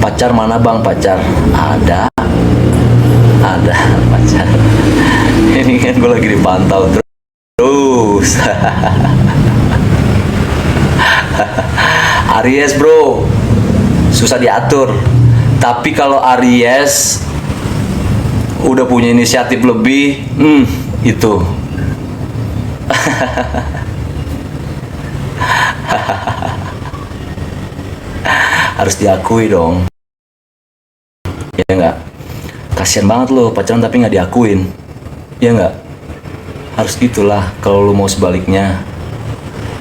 Pacar mana bang? Pacar ada pacar. Ini kan gue lagi dipantau terus. Aries bro, susah diatur. Tapi kalau Aries udah punya inisiatif lebih, itu. Harus diakui dong. Ya enggak? Kasian banget lo pacaran tapi nggak diakuin. Ya enggak? Harus gitulah kalau lo mau sebaliknya.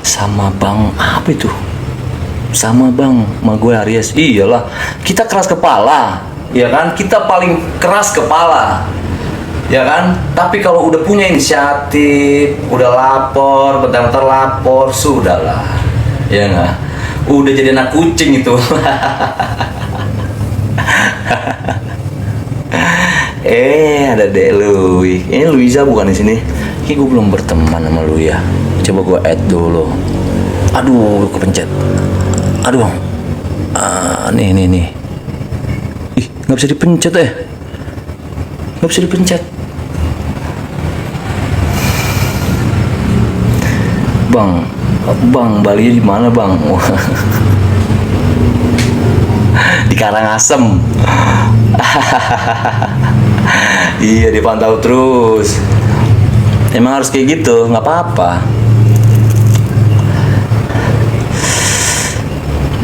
Sama bang, apa itu? Sama bang, sama gue Aries. Iyalah, kita keras kepala. Ya kan? Kita paling keras kepala. Ya kan? Tapi kalau udah punya inisiatif, udah lapor, bentar-bentar lapor, sudahlah. Ya enggak? Udah jadi anak kucing itu. Ada dek lu. Ini Luiza bukan di sini. Ini gue belum berteman sama lu ya. Coba gue add dulu. Aduh, kepencet. Aduh. Nih. Ih, nggak bisa dipencet ya. Nggak bisa dipencet. Bang, Bali di mana bang? Di Karangasem. Iya, dipantau terus. Emang harus kayak gitu, nggak apa-apa.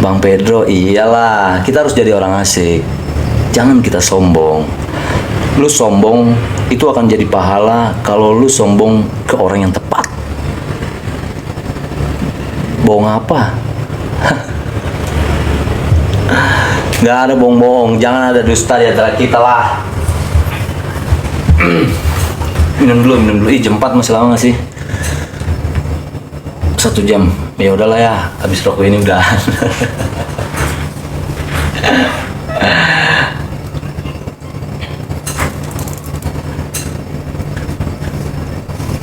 Bang Pedro, iyalah, kita harus jadi orang asik. Jangan kita sombong. Lu sombong itu akan jadi pahala kalau lu sombong ke orang yang tepat. Bohong apa? Nggak ada bohong-bohong, jangan ada dusta di antara kita lah. Minum dulu. Ih, jam 4 masih lama nggak sih? 1 jam. Ya udahlah ya, habis rokok ini udah.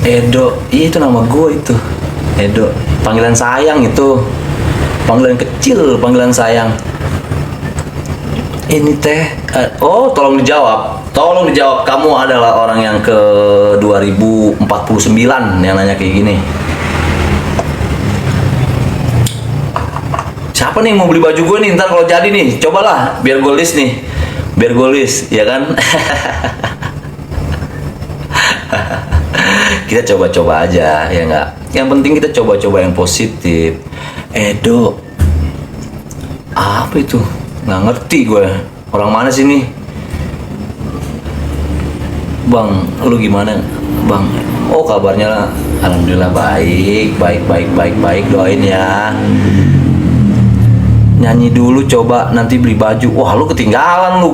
Edo, itu nama gue itu. Edo, panggilan sayang itu. Panggilan kecil, panggilan sayang. Ini teh, tolong dijawab. Kamu adalah orang yang ke 2049 yang nanya kayak gini. Siapa nih yang mau beli baju gue nih ntar kalau jadi nih? Cobalah, biar gue list nih. Biar gue list, ya kan? Kita coba-coba aja, ya enggak? Yang penting kita coba-coba yang positif. Edo, apa itu? Nggak ngerti gue. Orang mana sih nih? Bang, lu gimana? Bang, kabarnya alhamdulillah baik. Doain ya. Nyanyi dulu coba, nanti beli baju. Wah, lu ketinggalan lu.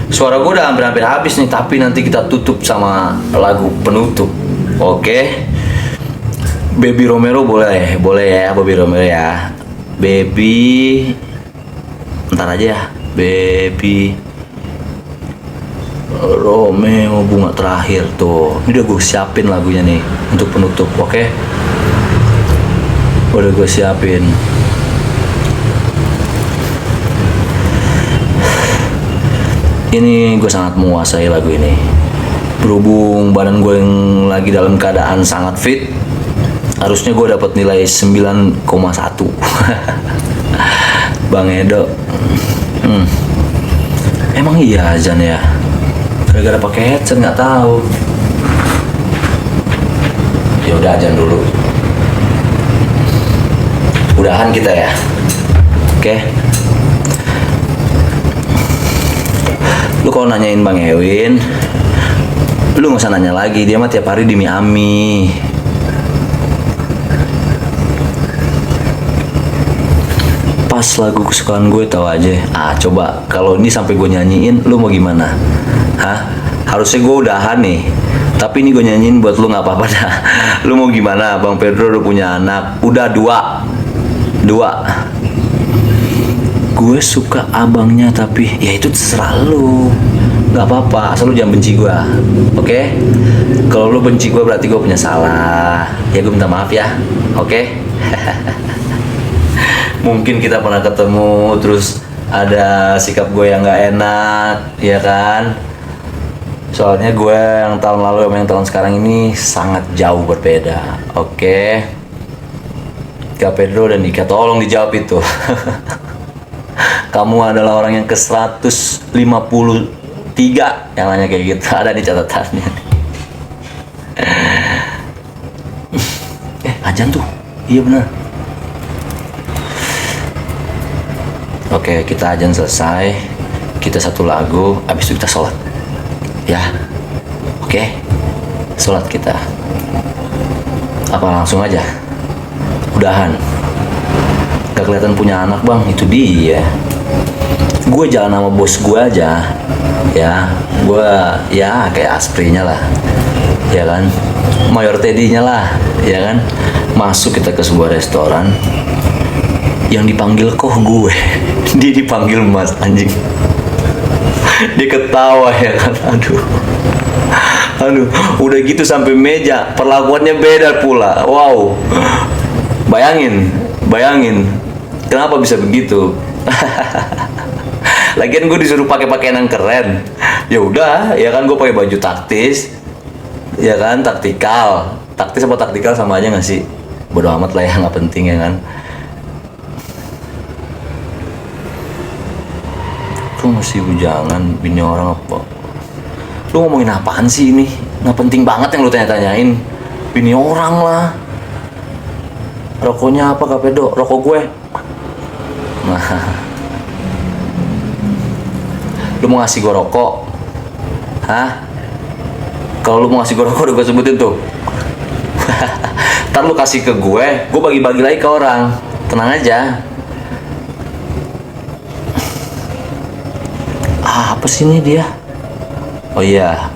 Suara gue udah hampir habis nih, tapi nanti kita tutup sama lagu penutup. Oke? Baby Romero boleh ya, Bobby Romero ya. Baby, ntar aja ya. Baby Romeo bunga terakhir tuh. Ini udah gue siapin lagunya nih untuk penutup, oke? Udah gue siapin. Ini gue sangat menguasai lagu ini. Berhubung badan gue yang lagi dalam keadaan sangat fit, harusnya gue dapat nilai 9,1. Bang Edo, emang iya azan ya? Gara-gara pakai headset nggak tahu. Ya udah azan dulu. Udahan kita ya, oke? Lu kalau nanyain Bang Ewin, lu nggak usah nanya lagi. Dia mah tiap hari di Miami. Pas lagu kesukaan gue tahu aja. Coba kalau ini sampai gue nyanyiin, lu mau gimana? Harusnya gue udahan nih, tapi ini gue nyanyiin buat lu, nggak apa-apa dah. Lu mau gimana? Bang Pedro udah punya anak, udah dua. Gue suka abangnya, tapi ya itu terserah lu. Nggak apa-apa, asal lu jangan benci gue, oke? Kalau lu benci gue berarti gue punya salah. Ya gue minta maaf ya, oke? Mungkin kita pernah ketemu, terus ada sikap gue yang nggak enak, ya kan? Soalnya gue yang tahun lalu sama yang tahun sekarang ini sangat jauh berbeda. Oke, Kak Pedro dan Ika, tolong dijawab itu. Kamu adalah orang yang ke 153 yang nanya kayak gitu. Ada di catatannya. Ajan tuh. Iya benar. Oke, kita ajan selesai. Kita satu lagu, habis itu kita sholat. Ya. Oke. Sholat kita. Apa langsung aja? Udahan. Gak kelihatan punya anak, Bang. Itu dia. Gue jalan sama bos gue aja, ya, gue ya kayak asprinya lah, ya kan, mayor Teddy-nya lah, ya kan, masuk kita ke sebuah restoran, yang dipanggil kok gue, dia dipanggil Mas, anjing, dia ketawa ya kan, aduh, udah gitu sampai meja, perlakuannya beda pula, wow, bayangin, kenapa bisa begitu? Lagian gue disuruh pakai pakaian yang keren, ya udah, ya kan gue pakai baju taktis, ya kan, taktikal sama taktikal sama aja nggak sih? Bodo amat lah ya, nggak penting ya kan. Lu masih bujangan bini orang apa? Lu ngomongin apaan sih ini? Nggak penting banget yang lu tanya-tanyain. Bini orang lah. Rokoknya apa, Kak Pedro? Rokok gue. Nah, lu mau ngasih gue rokok? Hah? Kalau lu mau ngasih gue rokok udah gue sebutin tuh. Ntar lu kasih ke gue bagi-bagi lagi ke orang. Tenang aja. Apa sih ini dia? Oh iya.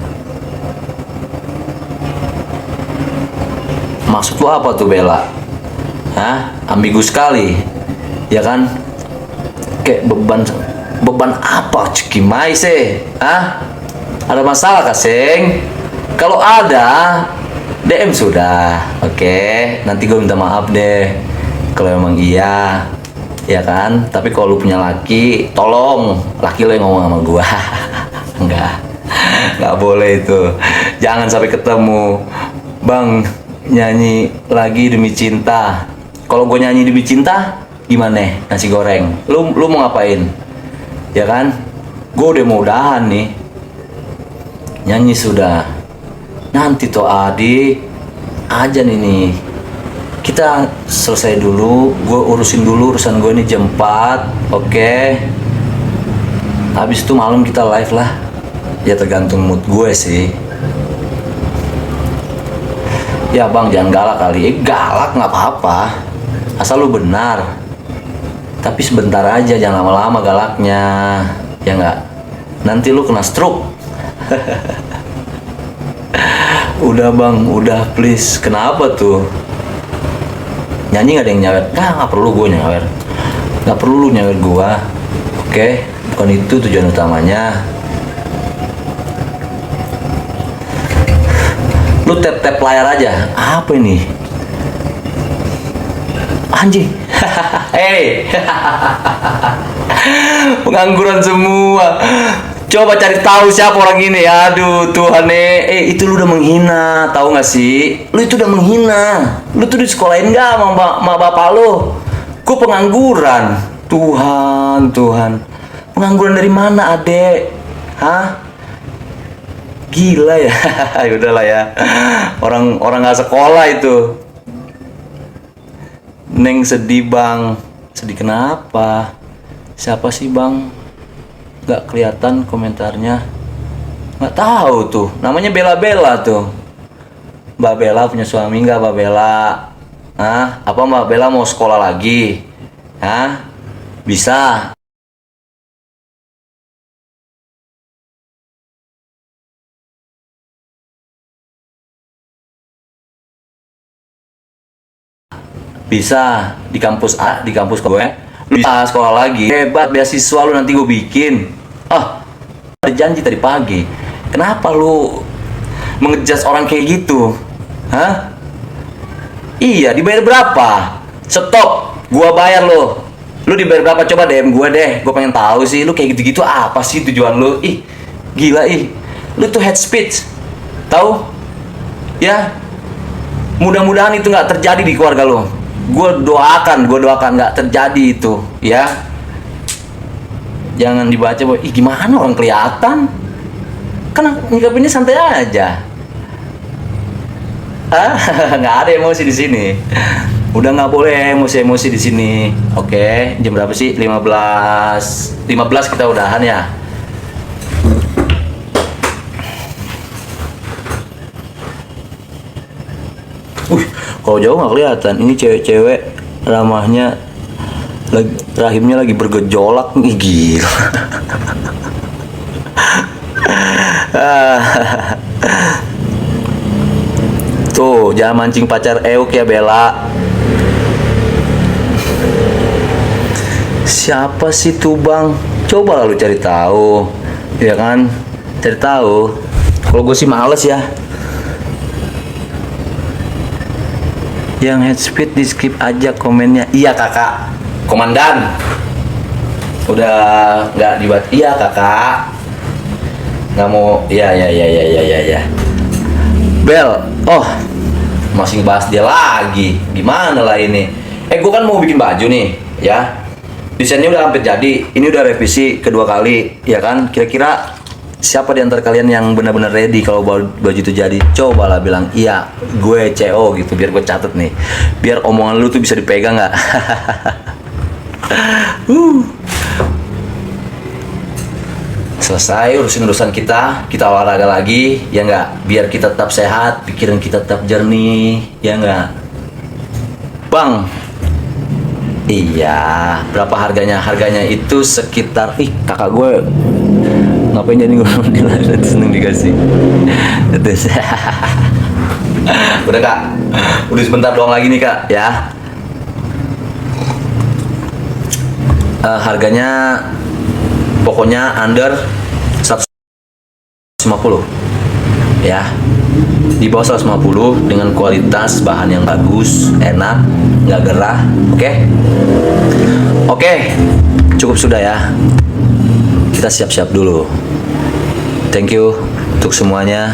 Maksud lu apa tuh, Bella? Hah? Ambigu sekali. Ya kan? Kayak beban apa Cikimai sih? Hah? Ada masalah kah, Seng? Kalau ada, DM sudah. Oke, nanti gue minta maaf deh kalau emang iya, ya kan? Tapi kalau lu punya laki, tolong laki lo yang ngomong sama gue. Nggak boleh itu. Jangan sampai ketemu. Bang, nyanyi lagi Demi Cinta. Kalau gue nyanyi Demi Cinta, gimana? Nasi goreng. Lu mau ngapain? Ya kan, gue udah mau udahan nih, nyanyi sudah, nanti tuh adik ajan ini, kita selesai dulu, gue urusin dulu urusan gue ini jam 4, oke? Habis itu malam kita live lah, ya tergantung mood gue sih. Ya bang, jangan galak kali. Galak nggak apa-apa, asal lu benar. Tapi sebentar aja, jangan lama-lama galaknya, ya nggak? Nanti lu kena stroke. Udah bang, udah please. Kenapa tuh? Nyanyi nggak ada yang nyawer? Nggak perlu gue nyawer. Nggak perlu lu nyawer gue. Oke? Bukan itu tujuan utamanya. Lu tap-tap layar aja. Apa ini? Anjing. Hei. Pengangguran semua. Coba cari tahu siapa orang ini. Aduh Tuhan, itu lu udah menghina, tahu nggak sih? Lu itu udah menghina. Lu tuh disekolahin nggak sama bapak lu? Gue pengangguran. Tuhan. Pengangguran dari mana, adek? Hah? Gila ya. Udahlah ya. Orang nggak sekolah itu. Neng sedih bang. Sedih kenapa? Siapa sih bang? Gak kelihatan komentarnya. Gak tahu tuh. Namanya Bella tuh. Mbak Bella punya suami nggak, Mbak Bella? Hah? Apa Mbak Bella mau sekolah lagi? Hah? Bisa. Bisa di kampus A, di kampus gue. Lu bisa sekolah lagi. Hebat, beasiswa lu nanti gue bikin. Ada janji tadi pagi. Kenapa lu mengejas orang kayak gitu? Hah? Iya, dibayar berapa? Stop, gua bayar lo. Lu dibayar berapa? Coba DM gue deh, gue pengen tahu sih. Lu kayak gitu-gitu apa sih tujuan lu? Ih, gila ih. Lu tuh head speech, tahu? Ya, mudah-mudahan itu nggak terjadi di keluarga lu. Gue doakan nggak terjadi itu, ya. Jangan dibaca bahwa, ih gimana orang kelihatan? Kan nyikapinnya santai aja. Ah, nggak ada emosi di sini. Udah nggak boleh emosi-emosi di sini. Oke, jam berapa sih? 15 kita udahan ya. Kalau jauh nggak kelihatan. Ini cewek-cewek ramahnya, rahimnya lagi bergejolak nih, gila. Tuh, jangan mancing pacar Euk ya Bella. Siapa sih tuh bang? Coba lalu cari tahu, ya kan? Cari tahu. Kalau gue sih males ya. Yang head speed di skip aja komennya. Iya kakak, komandan. Udah nggak dibuat. Iya kakak. Nggak mau. Ya. Bel, oh masih bahas dia lagi. Gimana lah ini? Gue kan mau bikin baju nih, ya. Desainnya udah hampir jadi. Ini udah revisi kedua kali, ya kan? Kira-kira siapa di antara kalian yang benar-benar ready kalau baju itu jadi? Cobalah bilang iya, gue CO gitu, biar gue catet nih. Biar omongan lu tuh bisa dipegang nggak? Selesai urusan kita olahraga lagi, ya nggak? Biar kita tetap sehat, pikiran kita tetap jernih, ya nggak? Bang, iya, berapa harganya? Harganya itu sekitar, kakak gue ngapain jadi ngomong seneng dikasih. Terus, udah kak, udah sebentar doang lagi nih kak, ya. Harganya pokoknya under 150, ya. Di bawah 150 dengan kualitas bahan yang bagus, enak, nggak gerah, oke? Oke, cukup sudah ya. Kita siap-siap dulu. Thank you untuk semuanya.